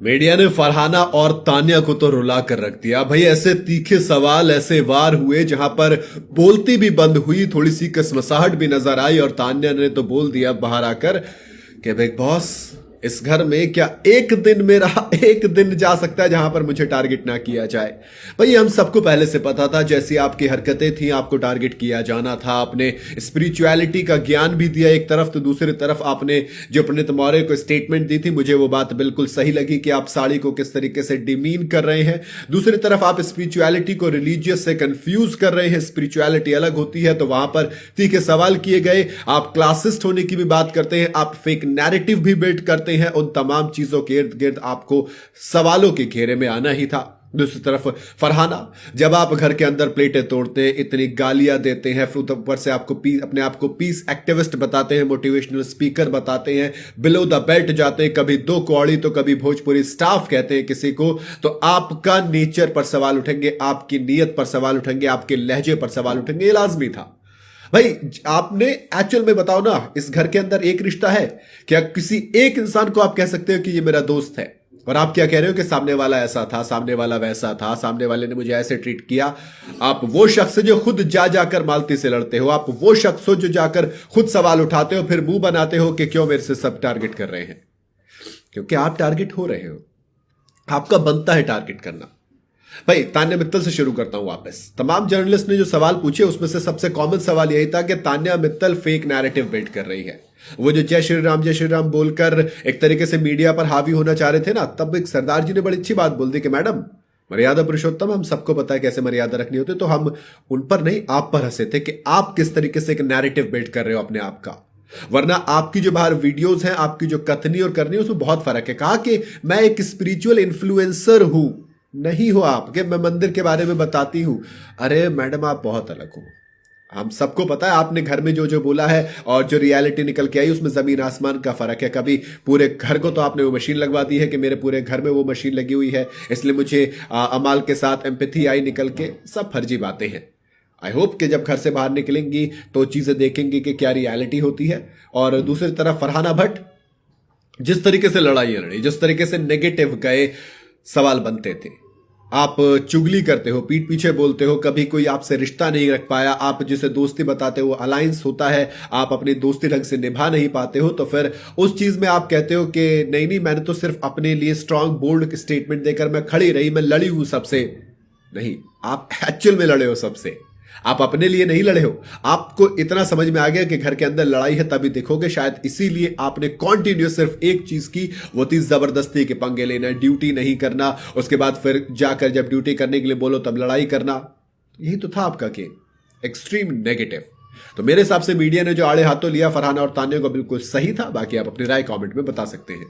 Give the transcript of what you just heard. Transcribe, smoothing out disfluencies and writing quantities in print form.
Media ने फरहाना और तान्या को तो रुला कर रख दिया भाई। ऐसे तीखे सवाल, ऐसे वार हुए जहां पर बोलती भी बंद हुई, थोड़ी सी कसमसाहट भी नजर आई और तान्या ने तो बोल दिया बाहर आकर कि बिग बॉस, इस घर में क्या एक दिन मेरा एक दिन जा सकता है जहां पर मुझे टारगेट ना किया जाए। भाई हम सबको पहले से पता था, जैसी आपकी हरकतें थी आपको टारगेट किया जाना था। आपने स्पिरिचुअलिटी का ज्ञान भी दिया एक तरफ, तो दूसरी तरफ आपने जो पंडित मौर्य को स्टेटमेंट दी थी, मुझे वो बात बिल्कुल सही लगी कि आप साड़ी को किस तरीके से डिमीन कर रहे हैं। दूसरी तरफ आप स्पिरिचुअलिटी को रिलीजियस से कंफ्यूज कर रहे हैं। स्पिरिचुअलिटी अलग होती है, तो वहां पर तीखे सवाल किए गए। आप क्लासिस्ट होने की भी बात करते हैं, आप फेक नैरेटिव भी बिल्ड करते हैं। उन तमाम चीजों के इर्द गिर्द आपको सवालों के घेरे में आना ही था। दूसरी तरफ फरहाना, जब आप घर के अंदर प्लेटें तोड़ते हैं, इतनी गालियां देते हैं, फिर ऊपर से आपको अपने आप को पीस एक्टिविस्ट बताते हैं, मोटिवेशनल स्पीकर बताते हैं, बिलो द बेल्ट जाते हैं, कभी दो कौड़ी तो कभी भोजपुरी स्टाफ कहते हैं किसी को, तो आपका नेचर पर सवाल उठेंगे, आपकी नीयत पर सवाल उठेंगे, आपके लहजे पर सवाल उठेंगे। ये लाजमी था भाई। आपने एक्चुअल में बताओ ना, इस घर के अंदर एक रिश्ता है क्या? किसी एक इंसान को आप कह सकते हो कि ये मेरा दोस्त है, और आप क्या कह रहे हो कि सामने वाला ऐसा था, सामने वाला वैसा था, सामने वाले ने मुझे ऐसे ट्रीट किया। आप वो शख्स जो खुद जाकर मालती से लड़ते हो, आप वो शख्स हो जो जाकर खुद सवाल उठाते हो, फिर मुंह बनाते हो कि क्यों मेरे से सब टारगेट कर रहे हैं। क्योंकि आप टारगेट हो रहे हो, आपका बनता है टारगेट करना। भाई तान्या मित्तल से शुरू करता हूं वापस। तमाम जर्नलिस्ट ने जो सवाल पूछे उसमें से सबसे कॉमन सवाल यही था कि Tanya Mittal fake narrative build कर रही है। वो जो जय श्री राम बोलकर एक तरीके से मीडिया पर हावी होना चाह रहे थे ना, तब एक सरदार जी ने बड़ी अच्छी बात बोल दी कि मैडम, मर्यादा पुरुषोत्तम, हम सबको पता है कैसे मर्यादा रखनी होती है। तो हम उन पर नहीं, आप पर हंसे थे कि आप किस तरीके से एक नैरेटिव बिल्ड कर रहे हो अपने आप का। वरना आपकी जो बाहर वीडियोस हैं, आपकी जो कथनी और करनी है, उसमें बहुत फर्क है। कहा कि मैं एक स्पिरिचुअल इन्फ्लुएंसर हूं, नहीं हो आप कि मैं मंदिर के बारे में बताती हूं। अरे मैडम, आप बहुत अलग हो। हम सबको पता है आपने घर में जो जो बोला है और जो रियलिटी निकल के आई, उसमें जमीन आसमान का फर्क है। कभी पूरे घर को तो आपने वो मशीन लगवा दी है कि मेरे पूरे घर में वो मशीन लगी हुई है, इसलिए मुझे अमाल के साथ एम्पैथी आई निकल के। सब फर्जी बातें हैं। आई होप कि जब घर से बाहर निकलेंगी तो चीजें देखेंगी कि क्या रियलिटी होती है। और दूसरी तरफ फरहाना भट्ट, जिस तरीके से लड़ाई लड़ी, जिस तरीके से नेगेटिव गए सवाल बनते थे, आप चुगली करते हो, पीठ पीछे बोलते हो, कभी कोई आपसे रिश्ता नहीं रख पाया, आप जिसे दोस्ती बताते हो अलायंस होता है, आप अपनी दोस्ती ढंग से निभा नहीं पाते हो, तो फिर उस चीज में आप कहते हो कि नहीं नहीं, मैंने तो सिर्फ अपने लिए स्ट्रांग बोल्ड स्टेटमेंट देकर मैं खड़ी रही, मैं लड़ी हूं सबसे। नहीं, आप एक्चुअल में लड़े हो सबसे, आप अपने लिए नहीं लड़े हो। आपको इतना समझ में आ गया कि घर के अंदर लड़ाई है, तभी देखोगे। शायद इसीलिए आपने कॉन्टिन्यूस सिर्फ एक चीज की, वो थी जबरदस्ती के पंगे लेना, ड्यूटी नहीं करना, उसके बाद फिर जाकर जब ड्यूटी करने के लिए बोलो तब लड़ाई करना। यही तो था आपका गेम, एक्सट्रीम नेगेटिव। तो मेरे हिसाब से मीडिया ने जो आड़े हाथों लिया फरहाना और तान्या को, बिल्कुल सही था। बाकी आप अपनी राय कॉमेंट में बता सकते हैं।